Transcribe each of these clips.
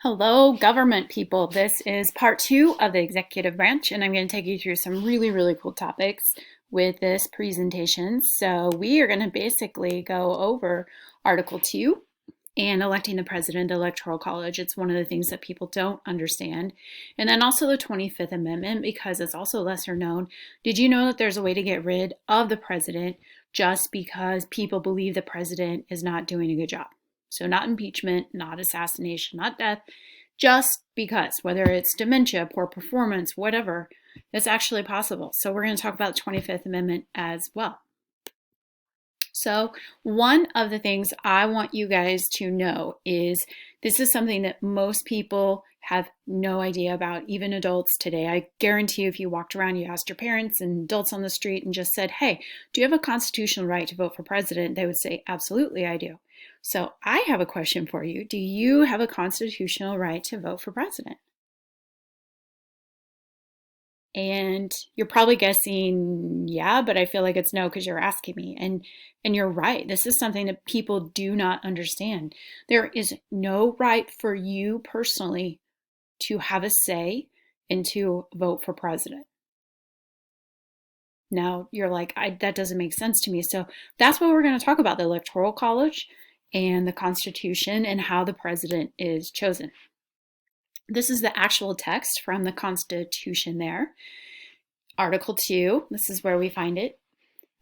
Hello, government people. This is part two of the executive branch, and I'm going to take you through some really cool topics with this presentation. So we are going to basically go over Article 2 and electing the president, Electoral College. It's one of the things that people don't understand. And then also the 25th Amendment, because it's also lesser known. Did you know that there's a way to get rid of the president just because people believe the president is not doing a good job? So not impeachment, not assassination, not death, just because, whether it's dementia, poor performance, whatever, it's actually possible. So we're going to talk about the 25th Amendment as well. So one of the things I want you guys to know is this is something that most people have no idea about, even adults today. I guarantee you, if you walked around, you asked your parents and adults on the street and just said, hey, do you have a constitutional right to vote for president? They would say, absolutely, I do. So I have a question for you. Do you have a constitutional right to vote for president? And you're probably guessing, yeah, but I feel like it's no because you're asking me. And you're right. This is something that people do not understand. There is no right for you personally to have a say and to vote for president. Now you're like, that doesn't make sense to me. So that's what we're going to talk about, the Electoral College and the Constitution and how the president is chosen. This is the actual text from the Constitution there. Article 2, this is where we find it.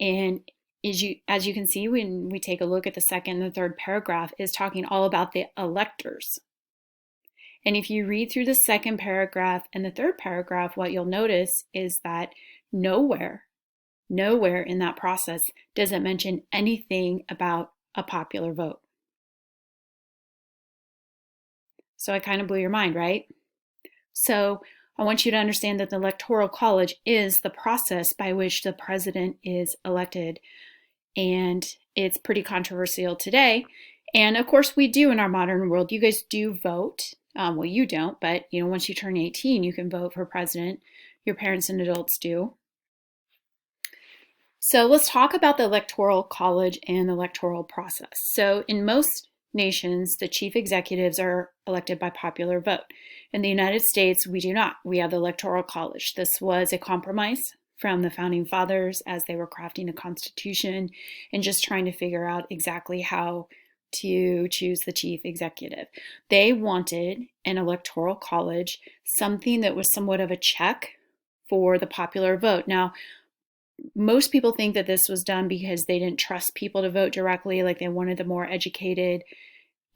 And as you can see, when we take a look at the second and the third paragraph, is talking all about the electors. And if you read through the second paragraph and the third paragraph, what you'll notice is that nowhere in that process does it mention anything about a popular vote. So it kind of blew your mind, right? So I want you to understand that the Electoral College is the process by which the president is elected. And it's pretty controversial today. And of course, we do in our modern world. You guys do vote. Well, you don't, but once you turn 18, you can vote for president. Your parents and adults do. So let's talk about the Electoral College and the electoral process. So in most nations, the chief executives are elected by popular vote. In the United States, we do not. We have the Electoral College. This was a compromise from the founding fathers as they were crafting a constitution and just trying to figure out exactly how to choose the chief executive. They wanted an electoral college, something that was somewhat of a check for the popular vote. Now, most people think that this was done because they didn't trust people to vote directly, like they wanted the more educated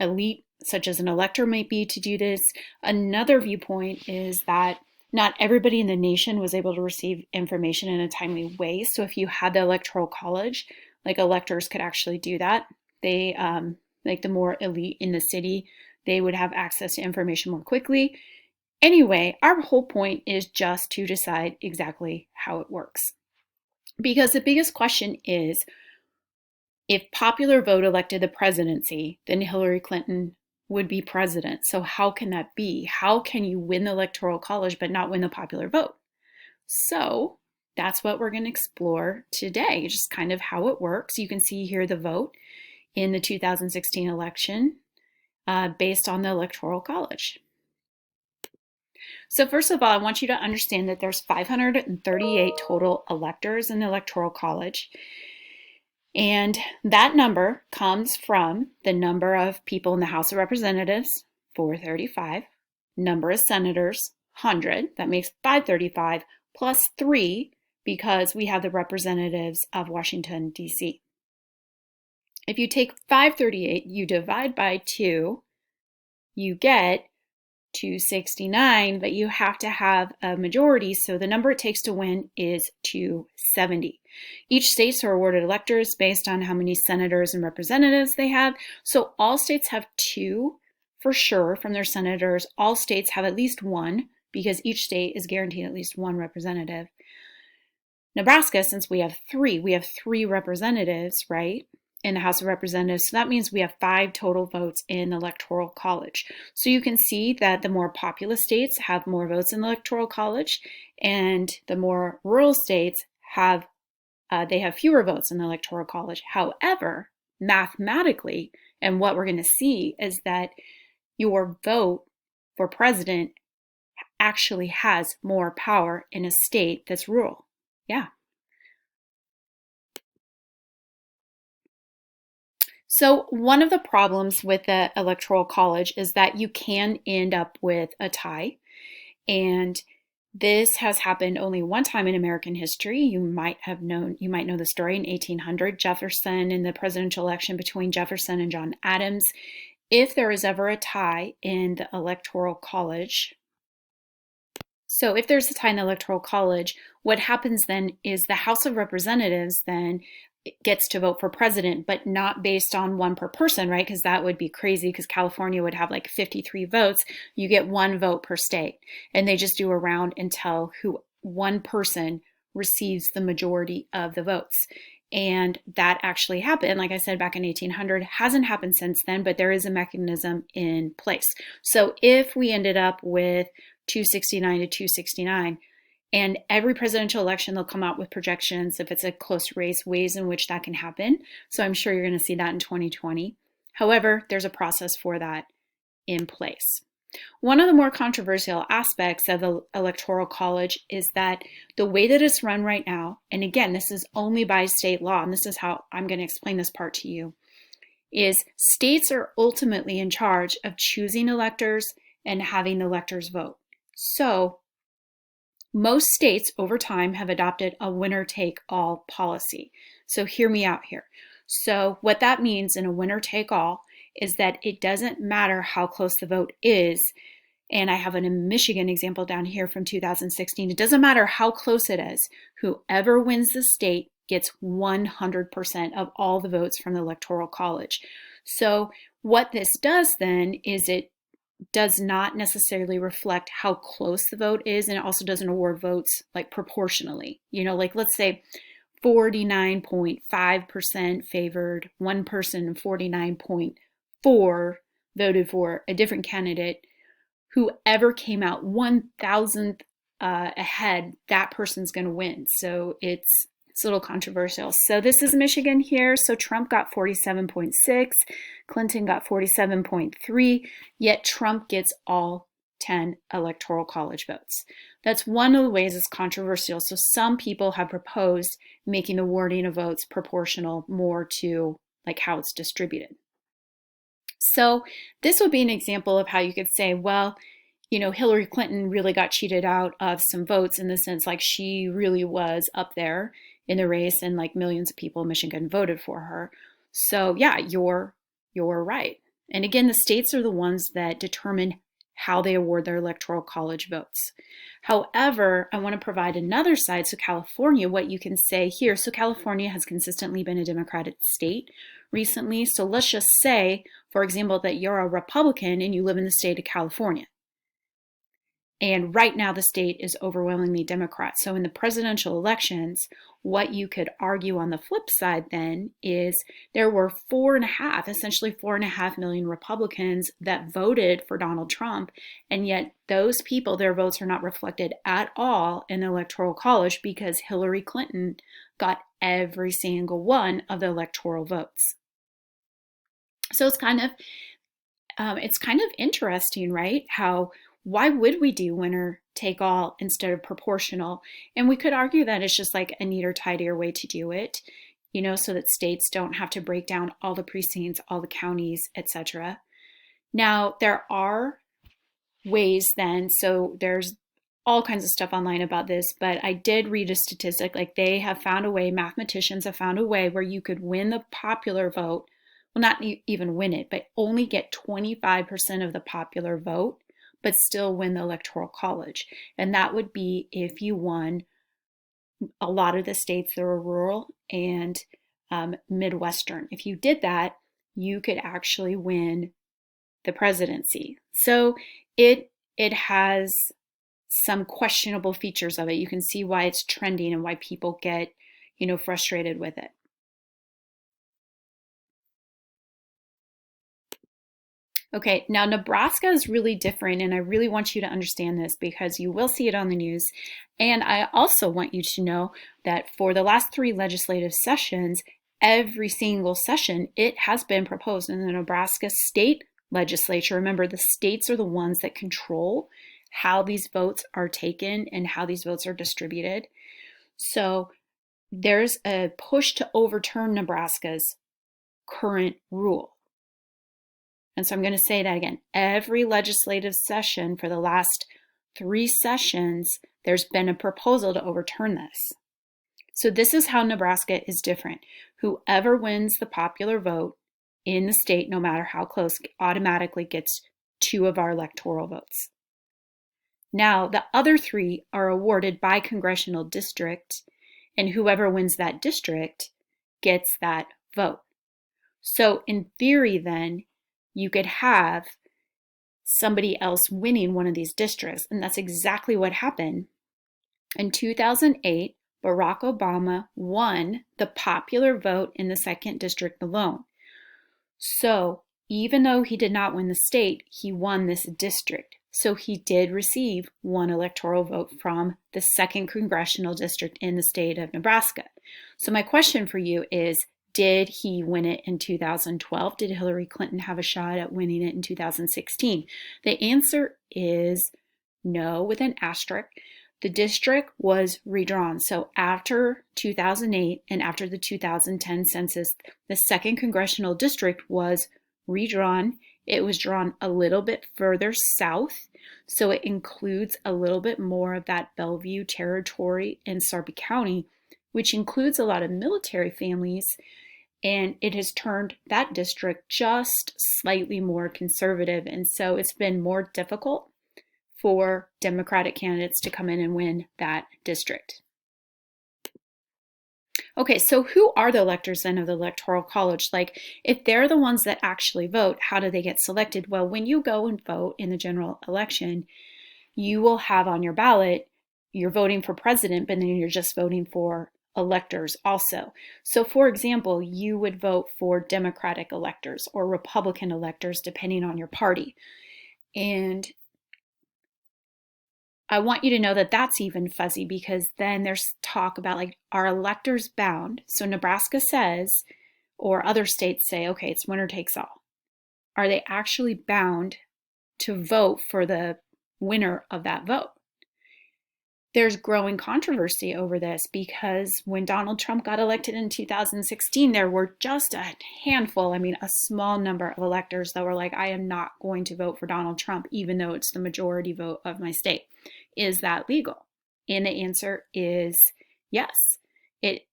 elite, such as an elector might be, to do this. Another viewpoint is that not everybody in the nation was able to receive information in a timely way. So if you had the Electoral College, like electors could actually do that. They, like the more elite in the city, they would have access to information more quickly. Anyway, our whole point is just to decide exactly how it works. Because the biggest question is, if popular vote elected the presidency, then Hillary Clinton would be president. So how can that be? How can you win the Electoral College but not win the popular vote? So that's what we're going to explore today, just kind of how it works. You can see here the vote in the 2016 election based on the Electoral College. So first of all, I want you to understand that there's 538 total electors in the Electoral College. And that number comes from the number of people in the House of Representatives, 435, number of senators, 100. That makes 535 plus 3 because we have the representatives of Washington, D.C. If you take 538, you divide by 2, you get 269, but you have to have a majority, so the number it takes to win is 270. Each states are awarded electors based on how many senators and representatives they have. So all states have 2 for sure from their senators. All states have at least 1 because each state is guaranteed at least 1 representative. Nebraska, since we have 3 representatives, right, in the House of Representatives. So that means we have 5 total votes in the Electoral College. So you can see that the more populous states have more votes in the Electoral College, and the more rural states have fewer votes in the Electoral College. However, mathematically, and what we're going to see is that your vote for president actually has more power in a state that's rural. Yeah. So one of the problems with the Electoral College is that you can end up with a tie. And this has happened only one time in American history. You might know the story in 1800, Jefferson in the presidential election between Jefferson and John Adams. If there is ever a tie in the Electoral College, so if there's a tie in the Electoral College, what happens then is the House of Representatives then gets to vote for president, but not based on one per person, right? Because that would be crazy because California would have like 53 votes. You get one vote per state. And they just do a round until one person receives the majority of the votes. And that actually happened, like I said, back in 1800. Hasn't happened since then, but there is a mechanism in place. So if we ended up with 269 to 269, and every presidential election, they'll come out with projections if it's a close race, ways in which that can happen. So I'm sure you're going to see that in 2020. However, there's a process for that in place. One of the more controversial aspects of the Electoral College is that the way that it's run right now, and again, this is only by state law, and this is how I'm going to explain this part to you, is states are ultimately in charge of choosing electors and having the electors vote. So most states over time have adopted a winner-take-all policy. So hear me out here. So what that means in a winner-take-all is that it doesn't matter how close the vote is. And I have a Michigan example down here from 2016. It doesn't matter how close it is. Whoever wins the state gets 100% of all the votes from the Electoral College. So what this does then is it does not necessarily reflect how close the vote is, and it also doesn't award votes like proportionally. Like let's say 49.5% favored one person and 49.4% voted for a different candidate. Whoever came out 1,000th ahead, that person's going to win. So it's a little controversial. So this is Michigan here. So Trump got 47.6, Clinton got 47.3, yet Trump gets all 10 Electoral College votes. That's one of the ways it's controversial. So some people have proposed making the awarding of votes proportional more to like how it's distributed. So this would be an example of how you could say, well, Hillary Clinton really got cheated out of some votes in the sense like she really was up there in the race and like millions of people in Michigan voted for her. So yeah, you're right. And again, the states are the ones that determine how they award their Electoral College votes. However, I want to provide another side. So California, what you can say here, so California has consistently been a Democratic state recently. So let's just say, for example, that you're a Republican and you live in the state of California. And right now the state is overwhelmingly Democrat. So in the presidential elections, what you could argue on the flip side then is there were essentially 4.5 million Republicans that voted for Donald Trump. And yet those people, their votes are not reflected at all in the Electoral College because Hillary Clinton got every single one of the electoral votes. So it's kind of interesting, right? Why would we do winner take all instead of proportional? And we could argue that it's just like a neater, tidier way to do it, so that states don't have to break down all the precincts, all the counties, etc. Now, there are ways then, so there's all kinds of stuff online about this, but I did read a statistic, like they have found a way, mathematicians have found a way where you could win the popular vote, well, not even win it, but only get 25% of the popular vote, but still win the Electoral College. And that would be if you won a lot of the states that were rural and Midwestern. If you did that, you could actually win the presidency. So it has some questionable features of it. You can see why it's trending and why people get, frustrated with it. Okay, now Nebraska is really different, and I really want you to understand this because you will see it on the news. And I also want you to know that for the last 3 legislative sessions, every single session, it has been proposed in the Nebraska state legislature. Remember, the states are the ones that control how these votes are taken and how these votes are distributed. So there's a push to overturn Nebraska's current rule. And so I'm going to say that again. Every legislative session for the last 3 sessions, there's been a proposal to overturn this. So this is how Nebraska is different. Whoever wins the popular vote in the state, no matter how close, automatically gets 2 of our electoral votes. Now, the other 3 are awarded by congressional district, and whoever wins that district gets that vote. So in theory, then, you could have somebody else winning one of these districts, and that's exactly what happened. In 2008, Barack Obama won the popular vote in the 2nd district alone. So even though he did not win the state, he won this district. So he did receive 1 electoral vote from the 2nd congressional district in the state of Nebraska. So my question for you is, did he win it in 2012? Did Hillary Clinton have a shot at winning it in 2016? The answer is no, with an asterisk. The district was redrawn. So after 2008 and after the 2010 census, the 2nd congressional district was redrawn. It was drawn a little bit further south, so it includes a little bit more of that Bellevue territory in Sarpy County, which includes a lot of military families, and it has turned that district just slightly more conservative, and so it's been more difficult for Democratic candidates to come in and win that district. Okay, so who are the electors then of the Electoral College? Like, if they're the ones that actually vote, how do they get selected? Well, when you go and vote in the general election, you will have on your ballot, you're voting for president, but then you're just voting for electors also. So for example, you would vote for Democratic electors or Republican electors, depending on your party. And I want you to know that that's even fuzzy, because then there's talk about, like, are electors bound? So Nebraska says, or other states say, okay, it's winner takes all. Are they actually bound to vote for the winner of that vote? There's growing controversy over this, because when Donald Trump got elected in 2016, there were just a handful, a small number of electors that were like, I am not going to vote for Donald Trump, even though it's the majority vote of my state. Is that legal? And the answer is yes. It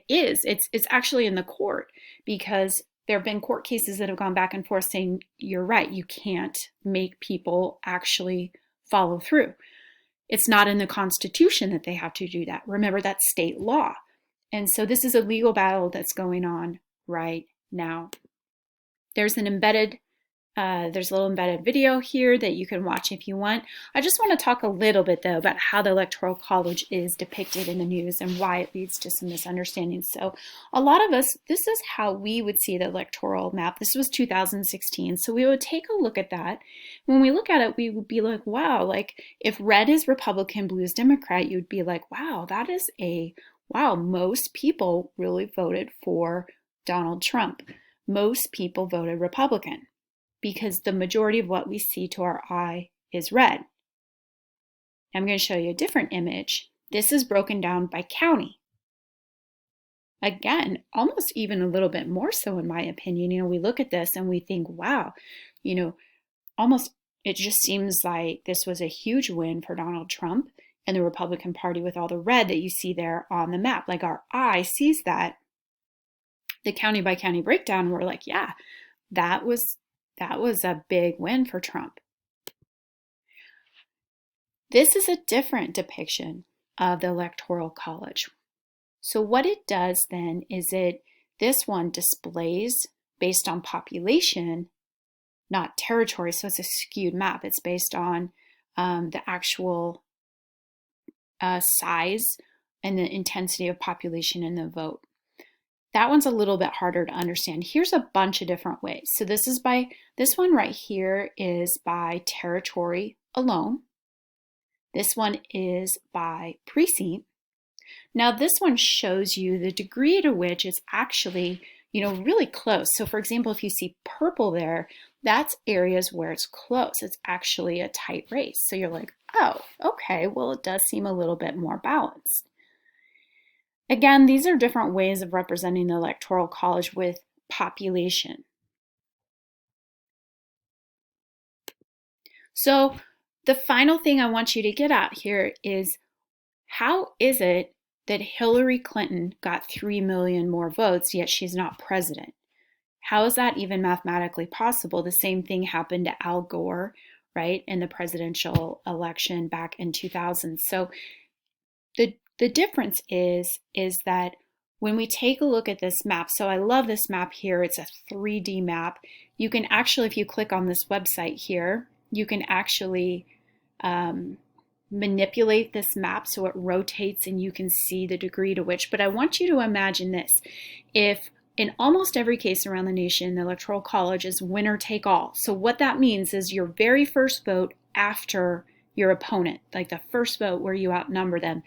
is. It's actually in the court, because there have been court cases that have gone back and forth saying, you're right, you can't make people actually follow through. It's not in the Constitution that they have to do that. Remember, that's state law. And so this is a legal battle that's going on right now. There's a little embedded video here that you can watch if you want. I just want to talk a little bit, though, about how the Electoral College is depicted in the news and why it leads to some misunderstandings. So a lot of us, this is how we would see the electoral map. This was 2016, so we would take a look at that. When we look at it, we would be like, wow, like if red is Republican, blue is Democrat, you'd be like, wow, most people really voted for Donald Trump. Most people voted Republican, because the majority of what we see to our eye is red. I'm going to show you a different image. This is broken down by county. Again, almost even a little bit more so, in my opinion. We look at this and we think, wow, almost it just seems like this was a huge win for Donald Trump and the Republican Party, with all the red that you see there on the map. Like, our eye sees that. The county by county breakdown, we're like, yeah, that was a big win for Trump. This is a different depiction of the Electoral College. So what it does then is this one displays based on population, not territory. So it's a skewed map. It's based on the actual size and the intensity of population in the vote. That one's a little bit harder to understand. Here's a bunch of different ways. So this one right here is by territory alone. This one is by precinct. Now this one shows you the degree to which it's actually, really close. So for example, if you see purple there, that's areas where it's close. It's actually a tight race. So you're like, oh, okay, well, it does seem a little bit more balanced. Again, these are different ways of representing the Electoral College with population. So the final thing I want you to get at here is, how is it that Hillary Clinton got 3 million more votes, yet she's not president? How is that even mathematically possible? The same thing happened to Al Gore, right, in the presidential election back in 2000. So the difference is that when we take a look at this map, so I love this map here, it's a 3D map. You can actually, if you click on this website here, you can actually manipulate this map so it rotates and you can see the degree to which, but I want you to imagine this. If in almost every case around the nation, the Electoral College is winner take all. So what that means is your very first vote after your opponent, like the first vote where you outnumber them,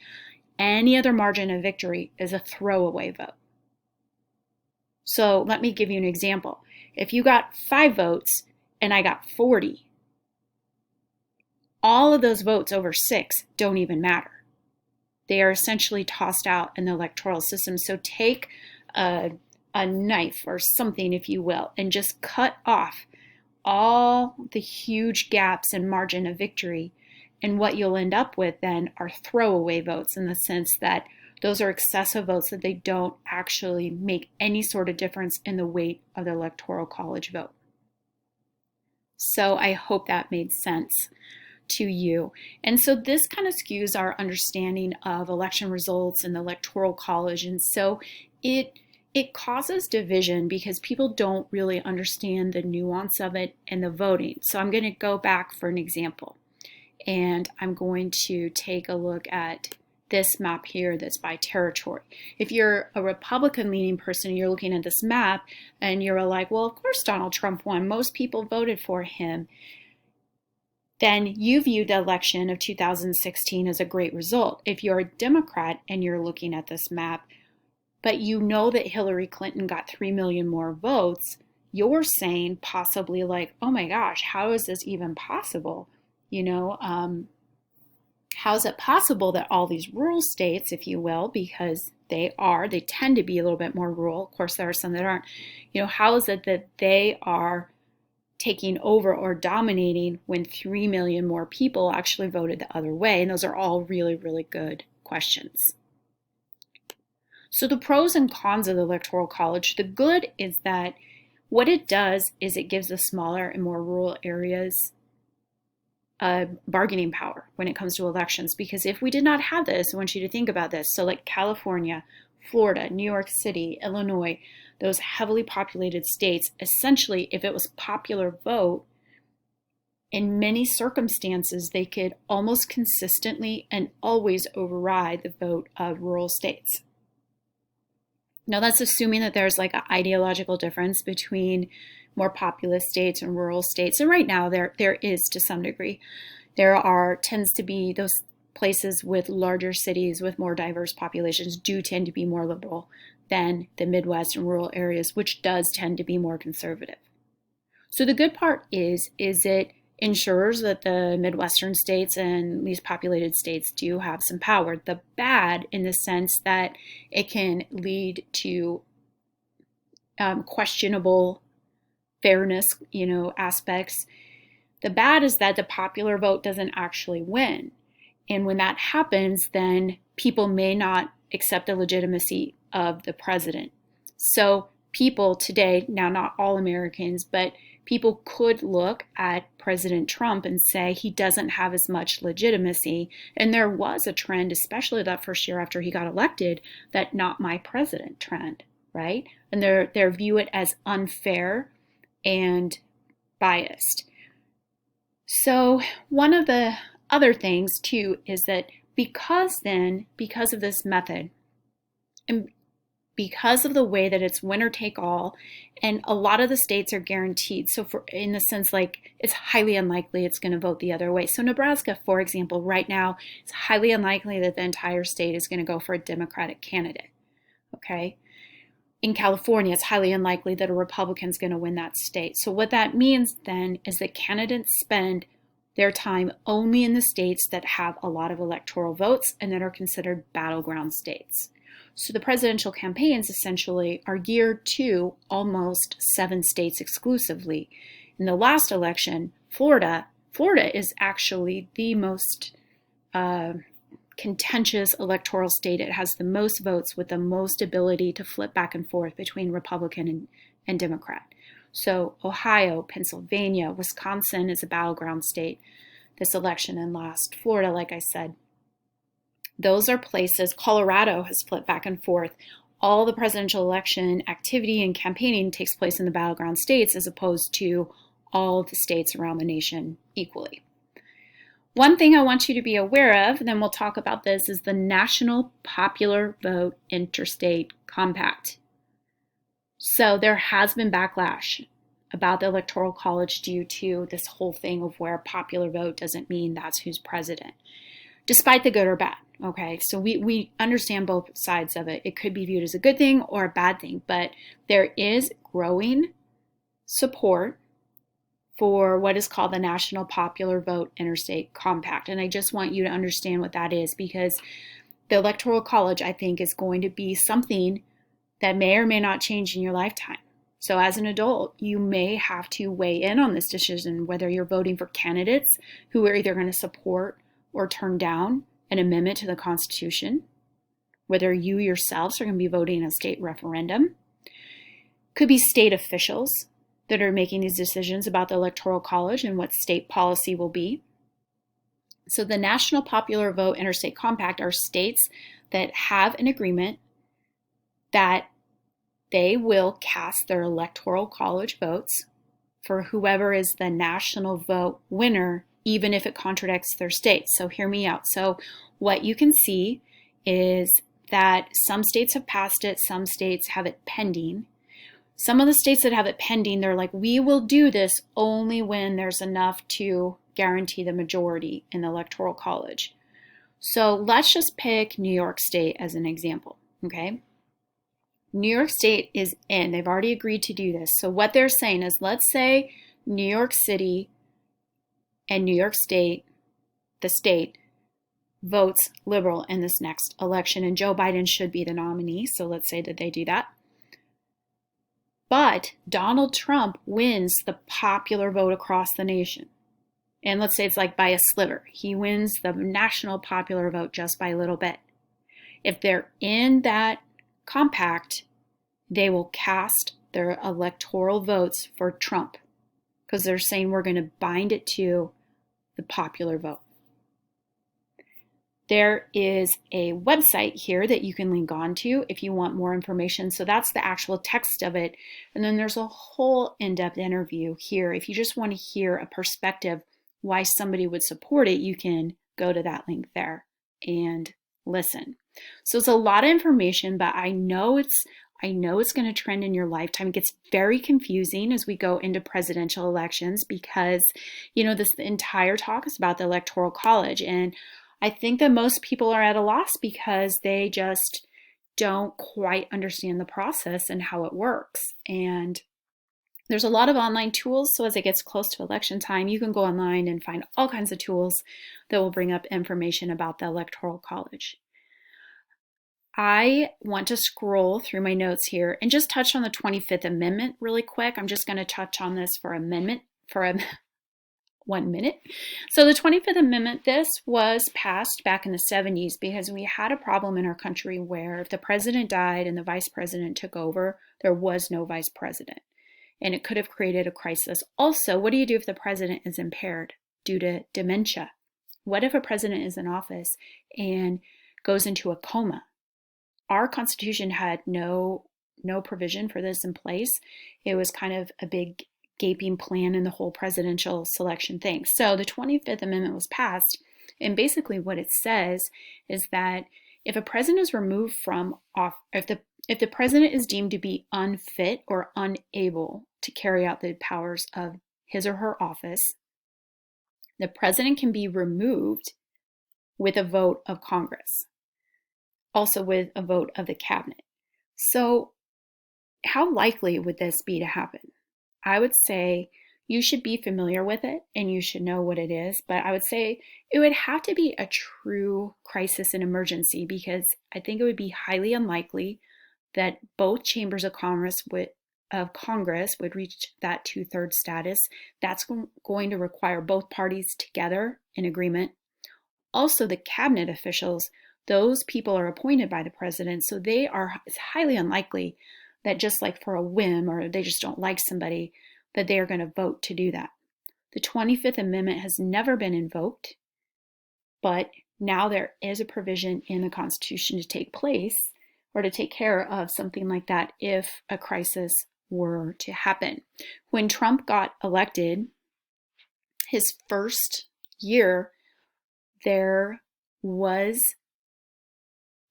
any other margin of victory is a throwaway vote. So let me give you an example. If you got 5 votes and I got 40, all of those votes over 6 don't even matter. They are essentially tossed out in the electoral system. So take a knife or something, if you will, and just cut off all the huge gaps in margin of victory. And what you'll end up with then are throwaway votes, in the sense that those are excessive votes that they don't actually make any sort of difference in the weight of the Electoral College vote. So I hope that made sense to you. And so this kind of skews our understanding of election results and the Electoral College. And so it causes division because people don't really understand the nuance of it and the voting. So I'm going to go back for an example. And I'm going to take a look at this map here that's by territory. If you're a Republican-leaning person, you're looking at this map and you're like, well, of course Donald Trump won. Most people voted for him. Then you view the election of 2016 as a great result. If you're a Democrat and you're looking at this map, but you know that Hillary Clinton got 3 million more votes, you're saying possibly like, oh my gosh, how is this even possible? How is it possible that all these rural states, if you will, because they tend to be a little bit more rural. Of course, there are some that aren't. How is it that they are taking over or dominating when 3 million more people actually voted the other way? And those are all really, really good questions. So the pros and cons of the Electoral College, the good is that what it does is it gives the smaller and more rural areas bargaining power when it comes to elections. Because if we did not have this, I want you to think about this. So like California, Florida, New York City, Illinois, those heavily populated states, essentially, if it was popular vote, in many circumstances, they could almost consistently and always override the vote of rural states. Now, that's assuming that there's like an ideological difference between more populous states and rural states. And right now there is to some degree. Tends to be those places with larger cities with more diverse populations do tend to be more liberal than the Midwest and rural areas, which does tend to be more conservative. So the good part is it ensures that the Midwestern states and least populated states do have some power. The bad, in the sense that it can lead to questionable fairness, aspects. The bad is that the popular vote doesn't actually win. And when that happens, then people may not accept the legitimacy of the president. So people today, now not all Americans, but people could look at President Trump and say he doesn't have as much legitimacy. And there was a trend, especially that first year after he got elected, that not my president trend, right? And they view it as unfair and biased. So one of the other things too is that because of this method, and because of the way that it's winner take all, and a lot of the states are guaranteed. So in the sense, like, it's highly unlikely it's going to vote the other way. So Nebraska, for example, right now, it's highly unlikely that the entire state is going to go for a Democratic candidate. Okay. in California, it's highly unlikely that a Republican's going to win that state. So what that means then is that candidates spend their time only in the states that have a lot of electoral votes and that are considered battleground states. So the presidential campaigns essentially are geared to almost 7 states exclusively. In the last election, Florida is actually the most contentious electoral state. It has the most votes with the most ability to flip back and forth between Republican and Democrat. So Ohio, Pennsylvania, Wisconsin is a battleground state this election, and last Florida, like I said. Those are places. Colorado has flipped back and forth. All the presidential election activity and campaigning takes place in the battleground states as opposed to all the states around the nation equally. One thing I want you to be aware of, and then we'll talk about this, is the National Popular Vote Interstate Compact. So there has been backlash about the Electoral College due to this whole thing of where popular vote doesn't mean that's who's president, despite the good or bad. Okay, so we understand both sides of it. It could be viewed as a good thing or a bad thing, but there is growing support for what is called the National Popular Vote Interstate Compact. And I just want you to understand what that is, because the Electoral College, I think, is going to be something that may or may not change in your lifetime. So as an adult, you may have to weigh in on this decision, whether you're voting for candidates who are either going to support or turn down an amendment to the Constitution, whether you yourselves are going to be voting in a state referendum. Could be state officials that are making these decisions about the Electoral College and what state policy will be. So the National Popular Vote Interstate Compact are states that have an agreement that they will cast their Electoral College votes for whoever is the national vote winner, even if it contradicts their state. So hear me out. So what you can see is that some states have passed it, some states have it pending. Some of the states that have it pending, they're like, we will do this only when there's enough to guarantee the majority in the Electoral College. So let's just pick New York State as an example, okay? New York State is in. They've already agreed to do this. So what they're saying is, let's say New York City and New York State, the state, votes liberal in this next election, and Joe Biden should be the nominee. So let's say that they do that. But Donald Trump wins the popular vote across the nation. And let's say it's like by a sliver. He wins the national popular vote just by a little bit. If they're in that compact, they will cast their electoral votes for Trump because they're saying we're going to bind it to the popular vote. There is a website here that you can link on to if you want more information. So that's the actual text of it. And then there's a whole in-depth interview here. If you just want to hear a perspective why somebody would support it, you can go to that link there and listen. So it's a lot of information, but I know it's going to trend in your lifetime. It gets very confusing as we go into presidential elections because, the entire talk is about the Electoral College. And I think that most people are at a loss because they just don't quite understand the process and how it works. And there's a lot of online tools. So as it gets close to election time, you can go online and find all kinds of tools that will bring up information about the Electoral College. I want to scroll through my notes here and just touch on the 25th Amendment really quick. I'm just going to touch on this for 1 minute. So the 25th Amendment, this was passed back in the 70s because we had a problem in our country where if the president died and the vice president took over, there was no vice president. And it could have created a crisis. Also, what do you do if the president is impaired due to dementia? What if a president is in office and goes into a coma? Our Constitution had no provision for this in place. It was kind of a big gaping plan in the whole presidential selection thing. So the 25th Amendment was passed, and basically what it says is that if a president is removed from office, if the president is deemed to be unfit or unable to carry out the powers of his or her office, the president can be removed with a vote of Congress, also with a vote of the cabinet. So how likely would this be to happen? I would say you should be familiar with it and you should know what it is, but I would say it would have to be a true crisis and emergency because I think it would be highly unlikely that both chambers of Congress would reach that two-thirds status. That's going to require both parties together in agreement. Also, the cabinet officials, those people are appointed by the president, so it's highly unlikely that just like for a whim or they just don't like somebody, that they are going to vote to do that. The 25th Amendment has never been invoked, but now there is a provision in the Constitution to take place or to take care of something like that if a crisis were to happen. When Trump got elected, his first year, there was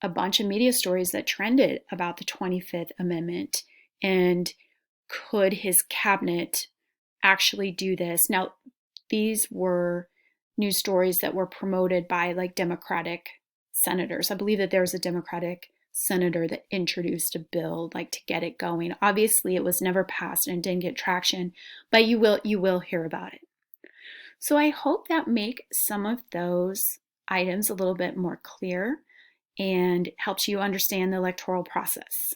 a bunch of media stories that trended about the 25th Amendment and could his cabinet actually do this? Now, these were news stories that were promoted by like Democratic senators. I believe that there was a Democratic senator that introduced a bill like to get it going. Obviously, it was never passed and didn't get traction, but you will hear about it. So I hope that make some of those items a little bit more clear and helps you understand the electoral process.